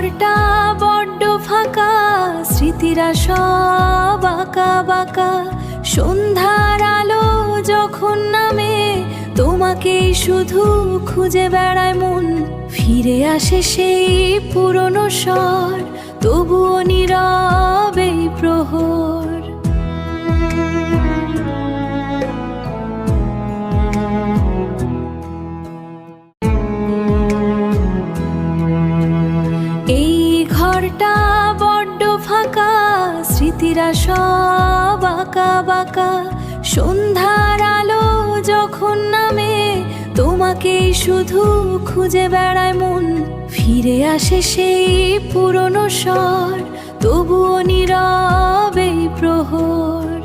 ঘরটা বড্ড ফাঁকা, স্মৃতিরা সব আঁকা বাঁকা। সন্ধ্যার আলো যখন নামে, তোমাকেই শুধু খুঁজে বেড়ায় মন। ফিরে আসে সেই পুরনো স্বর, তবুও নীরব এই প্রহর। এই ঘরটা বড্ড ফাঁকা, স্মৃতিরা সব আঁকা বাঁকা। সন্ধ্যার আলো যখন নামে, তোমাকেই শুধু খুঁজে বেড়ায় মন। ফিরে আসে সেই পুরনো স্বর, তবুও নীরব এই প্রহর।